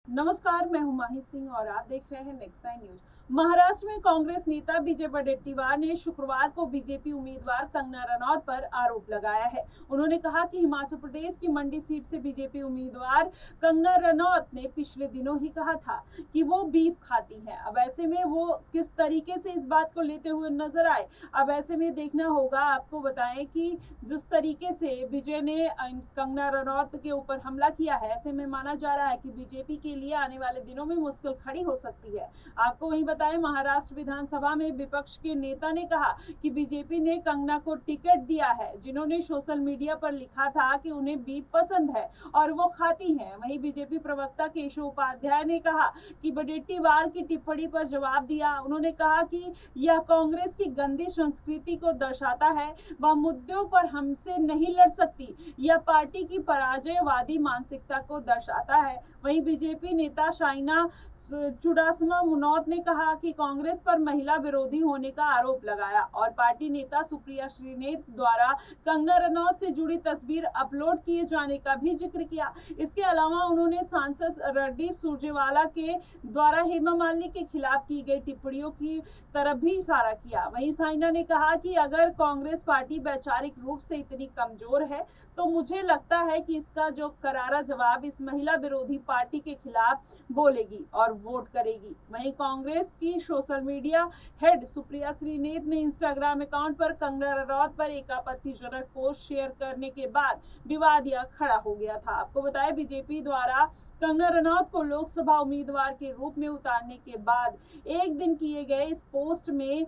नमस्कार, मैं हूं माही सिंह और आप देख रहे हैं नेक्स्ट नाइन न्यूज। महाराष्ट्र में कांग्रेस नेता विजय वडेट्टीवार ने शुक्रवार को बीजेपी उम्मीदवार कंगना रनौत पर आरोप लगाया है। उन्होंने कहा कि हिमाचल प्रदेश की मंडी सीट से बीजेपी उम्मीदवार कंगना रनौत ने पिछले दिनों ही कहा था कि वो बीफ खाती हैं। अब ऐसे में वो किस तरीके से इस बात को लेते हुए नजर आए, अब ऐसे में देखना होगा। आपको बताएं कि जिस तरीके से विजय ने कंगना रनौत के ऊपर हमला किया है, ऐसे में माना जा रहा है कि बीजेपी के लिए आने वाले दिनों में मुश्किल खड़ी हो सकती है। आपको वहीं बताएं, महाराष्ट्र विधानसभा में विपक्ष के नेता ने कहा कि बीजेपी ने कंगना को टिकट दिया है, जिन्होंने सोशल मीडिया पर लिखा था कि उन्हें बीफ पसंद है और वो खाती हैं। वहीं बीजेपी प्रवक्ता केशव उपाध्याय ने कहा कि वडेट्टीवार की टिप्पणी पर जवाब दिया। उन्होंने कहा कि यह कांग्रेस की गंदी संस्कृति को दर्शाता है, वह मुद्दों पर हमसे नहीं लड़ सकती। यह पार्टी की पराजयवादी मानसिकता को दर्शाता है। वहीं बीजेपी नेता शाइना चुडासमा मुनोत ने कहा कि कांग्रेस पर महिला विरोधी होने का आरोप लगाया और पार्टी नेता सुप्रिया श्रीनेत द्वारा कंगना रनौत से जुड़ी तस्वीर अपलोड किए जाने का भी जिक्र किया। इसके अलावा उन्होंने सांसद रणदीप सुरजेवाला के द्वारा हेमा मालिनी के खिलाफ की गई टिप्पणियों की तरफ भी इशारा किया। वहीं साइना ने कहा कि अगर कांग्रेस पार्टी वैचारिक रूप से इतनी कमजोर है तो मुझे लगता है कि इसका जो करारा जवाब इस महिला विरोधी पार्टी के खिलाफ बोलेगी और वोट करेगी। वहीं कांग्रेस की social media head Supriya Shrinate ने इंस्टाग्राम अकाउंट पर कंगना रनौत पर एक आपत्तिजनक पोस्ट शेयर करने के बाद विवाद यह खड़ा हो गया था। आपको बताया, बीजेपी द्वारा कंगना रनौत को लोकसभा उम्मीदवार के रूप में उतारने के बाद एक दिन किए गए इस पोस्ट में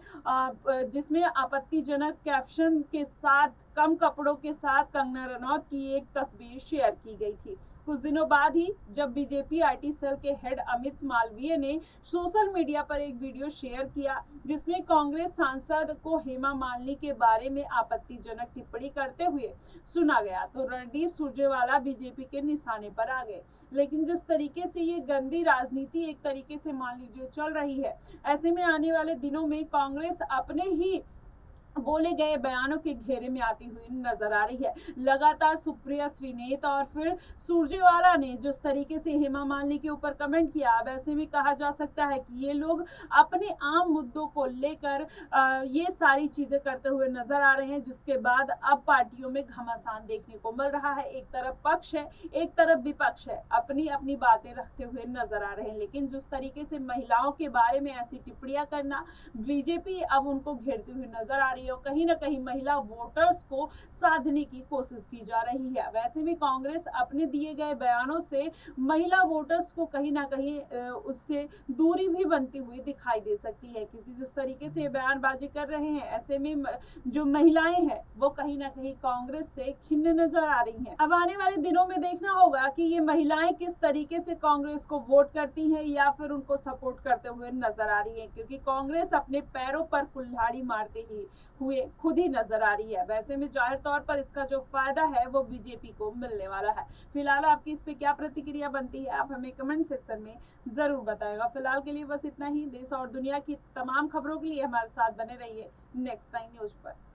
जिसमें आपत्तिजनक कैप्शन के साथ कम कपड़ों के साथ कंगना रनौत की एक तस्वीर शेयर की गई थी। कुछ दिनों बाद ही जब बीजेपी आईटी सेल के हेड अमित मालवीय ने सोशल मीडिया पर एक वीडियो शेयर किया जिसमें कांग्रेस सांसद को हेमा मालिनी के बारे में आपत्तिजनक टिप्पणी करते हुए सुना गया, तो रणदीप सुरजेवाला बीजेपी के निशाने पर आ गए। लेकिन जिस तरीके से ये गंदी राजनीति एक तरीके से मान लीजिए चल रही है, ऐसे में आने वाले दिनों में कांग्रेस अपने ही बोले गए बयानों के घेरे में आती हुई नजर आ रही है। लगातार सुप्रिया श्रीनेत और फिर सुरजेवाला ने जिस तरीके से हेमा मालिनी के ऊपर कमेंट किया, अब ऐसे में कहा जा सकता है कि ये लोग अपने आम मुद्दों को लेकर ये सारी चीजें करते हुए नजर आ रहे हैं, जिसके बाद अब पार्टियों में घमासान देखने को मिल रहा है। एक तरफ पक्ष है, एक तरफ विपक्ष है, अपनी अपनी बातें रखते हुए नजर आ रहे हैं। लेकिन जिस तरीके से महिलाओं के बारे में ऐसी टिप्पणियां करना, बीजेपी अब उनको घेरती हुई नजर आ रही है और कहीं ना कहीं महिला वोटर्स को साधने की कोशिश की जा रही है। वैसे में कांग्रेस अपने दिए गए बयानों से महिला वोटर्स को कहीं ना कहीं उससे दूरी भी बनती हुई दिखाई दे सकती है, क्योंकि जिस तरीके से बयानबाजी कर रहे हैं, ऐसे में जो महिलाएं हैं वो कहीं ना कहीं कांग्रेस से खिन्न नजर आ रही हैं। अब आने वाले दिनों में देखना होगा कि ये महिलाएं किस तरीके से कांग्रेस को वोट करती हैं या फिर उनको सपोर्ट करते हुए नजर आ रही है, क्योंकि कांग्रेस अपने पैरों पर कुल्हाड़ी मारते ही हुए खुद ही नजर आ रही है। वैसे में जाहिर तौर पर इसका जो फायदा है वो बीजेपी को मिलने वाला है। फिलहाल आपकी इस पे क्या प्रतिक्रिया बनती है, आप हमें कमेंट सेक्शन में जरूर बताएगा। फिलहाल के लिए बस इतना ही। देश और दुनिया की तमाम खबरों के लिए हमारे साथ बने रहिए नेक्स्ट नाइन न्यूज पर।